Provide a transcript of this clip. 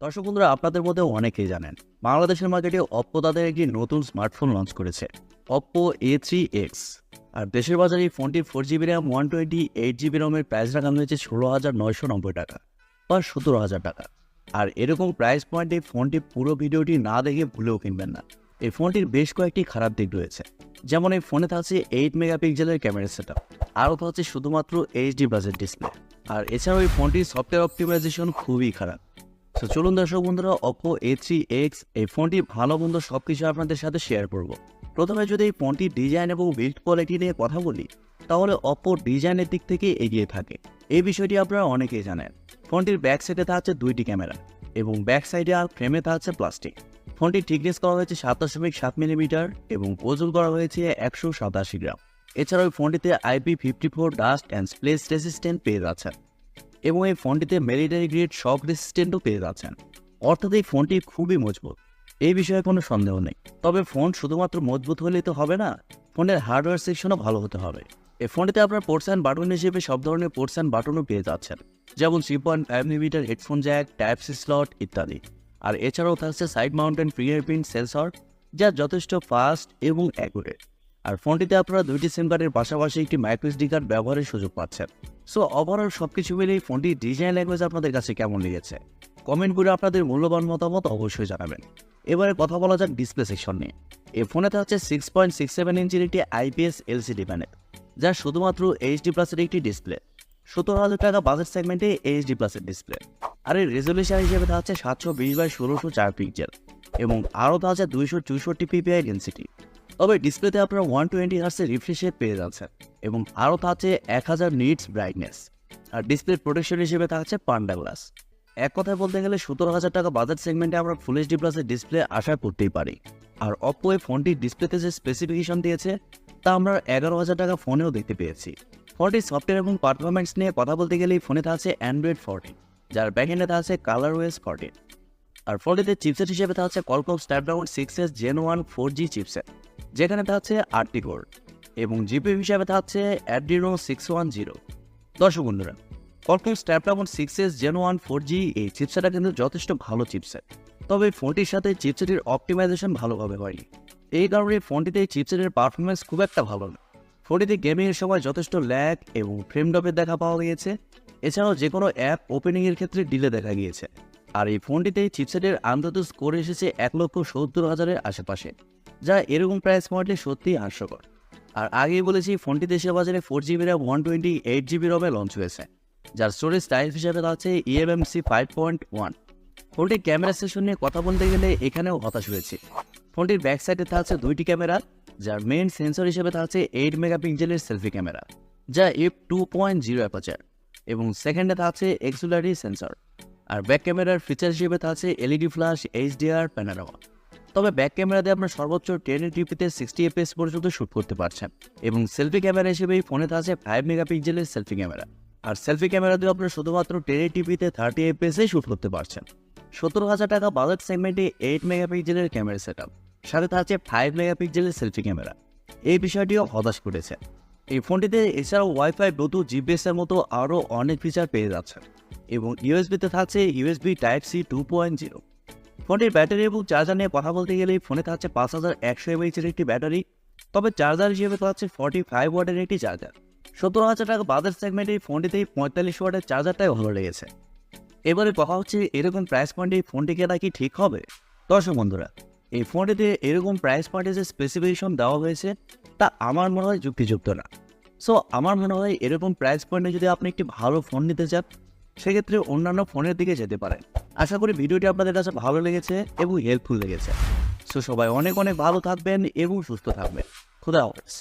দর্শক বন্ধুরা, আপনাদের মধ্যে অনেকেই জানেন বাংলাদেশের মার্কেটে অপ্পো তাদের একটি নতুন স্মার্টফোন লঞ্চ করেছে, অপ্পো A3X। আর দেশের বাজারে এই ফোনটির 4GB র্যাম 128GB রমের প্রাইস রাখা হয়েছে 16,990 টাকা বা 17,000 টাকা। আর এরকম প্রাইস পয়েন্টে ফোনটি পুরো ভিডিওটি না দেখে ভুলেও কিনবেন না। এই ফোনটির বেশ কয়েকটি খারাপ দিক রয়েছে, যেমন এই ফোনে থাকছে 8 মেগাপিক্সেলের ক্যামেরা সেটআপ, আরও থাকছে শুধুমাত্র HD প্লাসের ডিসপ্লে। আর এছাড়াও এই ফোনটির সফটওয়্যার অপটিমাইজেশন খুবই খারাপ। তো চলুন দর্শক বন্ধুরা, অপ্পো A3X এই ফোনটি ভালো মন্দ সবকিছু আপনাদের সাথে শেয়ার করব। প্রথমে যদি এই ফোনটির ডিজাইন এবং বিল্ড কোয়ালিটি নিয়ে কথা বলি, তাহলে অপ্পো ডিজাইনের দিক থেকে এগিয়ে থাকে। এই বিষয়টি আপনারা অনেকেই জানেন। ফোনটির ব্যাক সাইডে থাকছে 2টি ক্যামেরা এবং ব্যাক সাইডে আর ফ্রেমে থাকছে প্লাস্টিক। ফোনটির থিকনেস করা হয়েছে 7.7 মিলিমিটার এবং ওজন করা হয়েছে 187 গ্রাম। এছাড়াও এই ফোনটিতে IP54 dust and splash resistant পেয়ে যাচ্ছে এবং এই ফোনটিতে মিলিটারি গ্রেড শক রেসিস্ট্যান্টও পেয়ে যাচ্ছেন। অর্থাৎ এই ফোনটি খুবই মজবুত, এই বিষয়ে কোনো সন্দেহ নেই। তবে ফোন শুধুমাত্র মজবুত হলেই তো হবে না, ফোনের হার্ডওয়্যার সেকশনও ভালো হতে হবে। এই ফোনটিতে আপনার পোর্টস অ্যান্ড বাটন হিসেবে সব ধরনের পোর্টস অ্যান্ড বাটনও পেয়ে যাচ্ছেন, যেমন 3.5 millimetre headphone jack, type C slot ইত্যাদি। আর এছাড়াও থাকছে সাইড মাউন্টেন ফিঙ্গারপ্রিন্ট সেন্সর, যা যথেষ্ট ফাস্ট এবং অ্যাকুরেট। আর ফোনটিতে আপনারা 2টি সিম কার্ডের পাশাপাশি একটি মাইক্রো SD কার্ড ব্যবহারের সুযোগ পাচ্ছেন। সো ওভারঅল সবকিছু মিলিয়ে ফোনটির ডিজাইন ল্যাঙ্গুয়েজ আপনাদের কাছে কেমন লেগেছে কমেন্ট করে আপনাদের মূল্যবান মতামত অবশ্যই জানাবেন। এবারে কথা বলা যাক ডিসপ্লে সেকশন নিয়ে। এই ফোনে থাকছে 6.67 ইঞ্চির একটি IPS LCD প্যানেল, যা শুধুমাত্র HD প্লাসের একটি ডিসপ্লে। 17,000 টাকা বাজেট সেগমেন্টে HD প্লাসের ডিসপ্লে। আর এর রেজলিউশন হিসেবে থাকছে 720x1604 পিক্সেল এবং আরও থাকছে 264 ppi ডেন্সিটি। তবে ডিসপ্লেতে আপনারা 120 হার্টজের রিফ্রেশ রেট পেয়ে যাচ্ছেন এবং আরও থাকছে 1000 নিটস ব্রাইটনেস। আর ডিসপ্লে প্রোটেকশন হিসেবে থাকছে পান্ডা গ্লাস। এক কথায় বলতে গেলে 17,000 টাকা বাজেট সেগমেন্টে আমরা ফুল HD প্লাসের ডিসপ্লে আশা করতেই পারি। আর অপ্পো এই ফোনটির ডিসপ্লেতে যে স্পেসিফিকেশন দিয়েছে তা আমরা 11,000 টাকা ফোনেও দেখতে পেয়েছি। ফোনটির সফটওয়্যার এবং পারফরমেন্স নিয়ে কথা বলতে গেলে এই ফোনে থাকছে Android 14, যার ব্যাকএন্ডে থাকছে ColorOS 14। আর ফোনটিতে চিপসেট হিসেবে থাকছে Qualcomm Snapdragon 6s Gen 1 4G chipset, যেখানে থাকছে 8টি কোর এবং জিপিইউ হিসাবে থাকছে Adreno 610। দর্শক বন্ধুরা, Qualcomm Snapdragon 6s Gen 1 4G এই চিপসেটটা কিন্তু যথেষ্ট ভালো চিপসেট। তবে ফোনটির সাথে চিপসেটের অপটিমাইজেশন ভালোভাবে হয়নি, এই কারণে ফোনটিতে এই চিপসেটের পারফরমেন্স খুব একটা ভালো না। ফোনটিতে গেমিংয়ের সময় যথেষ্ট ল্যাগ এবং ফ্রেম ড্রপের দেখা পাওয়া গিয়েছে। এছাড়াও যে কোনো অ্যাপ ওপেনিংয়ের ক্ষেত্রে ডিলে দেখা গিয়েছে। আর এই ফোনটিতে চিপসেটের আন্তত স্কোর এসেছে 1,70,000-এর আশেপাশে, যা এরকম প্রাইস পয়েন্টে সত্যিই হাস্যকর। আর আগেই বলেছি ফোনটি দেশের বাজারে 4GB র্যাম 128GB রমে লঞ্চ হয়েছে, যার স্টোরেজ টাইপ হিসেবে থাকছে eMMC 5.1। ফোনটির ক্যামেরা সেকশন নিয়ে কথা বলতে গেলে এখানেও হতাশ হয়েছে। ফোনটির ব্যাক সাইডে থাকছে 2টি ক্যামেরা, যার মেইন সেন্সর হিসেবে থাকছে 8 মেগাপিক্সেলের সেলফি ক্যামেরা, যা f2.0 অ্যাপারচার এবং সেকেন্ডে থাকছে অক্সিলারি সেন্সর। আর ব্যাক ক্যামেরার ফিচার হিসেবে থাকছে LED ফ্ল্যাশ, HDR প্যানোরামা। তবে ব্যাক ক্যামেরা দিয়ে আপনার সর্বোচ্চ 1080p-তে 60 fps পর্যন্ত শ্যুট করতে পারছেন এবং সেলফি ক্যামেরা হিসেবে ফোনে থাকছে 5 মেগাপিক্সেলের সেলফি ক্যামেরা। আর সেলফি ক্যামেরা দিয়ে আপনার শুধুমাত্র 1080p-তে 30 fps-এ শ্যুট করতে পারছেন। 17,000 টাকা বাজেট সেগমেন্টে 8 মেগাপিক্সেলের ক্যামেরা সেটআপ, সাথে থাকছে 5 মেগাপিক্সেলের সেলফি ক্যামেরা। এই বিষয়টিও হতাশ করেছে। এই ফোনটিতে এছাড়াও ওয়াইফাই, ব্লুটুথ, GPS-এর মতো আরও অনেক ফিচার পেয়ে যাচ্ছে এবং USB-তে থাকছে USB Type-C 2.0। ফোনটির ব্যাটারি এবং চার্জার নিয়ে কথা বলতে গেলে ফোনে থাকছে 5100 mAh-এর একটি ব্যাটারি, তবে চার্জার হিসেবে থাকছে 45 ওয়াটের একটি চার্জার। 17,000 টাকা বাজেট সেগমেন্টে এই ফোনটিতেই 45 ওয়াটের চার্জারটাই ভালো লেগেছে। এবারে কথা হচ্ছে এরকম প্রাইস পয়েন্টে এই ফোনটি কেনা কি ঠিক হবে? দর্শক বন্ধুরা, এই ফোনটিতে এরকম প্রাইস পয়েন্টে যে স্পেসিফিকেশন দেওয়া হয়েছে তা আমার মনে হয় যুক্তিযুক্ত না। সো আমার মনে হয় এরকম প্রাইস পয়েন্টে যদি আপনি একটি ভালো ফোন নিতে চান, সেক্ষেত্রে অন্যান্য ফোনের দিকে যেতে পারেন। আশা করি ভিডিওটি আপনাদের কাছে ভালো লেগেছে এবং হেল্পফুল লেগেছে। সো সবাই অনেক অনেক ভালো থাকবেন এবং সুস্থ থাকবেন। খুদা হাফেজ।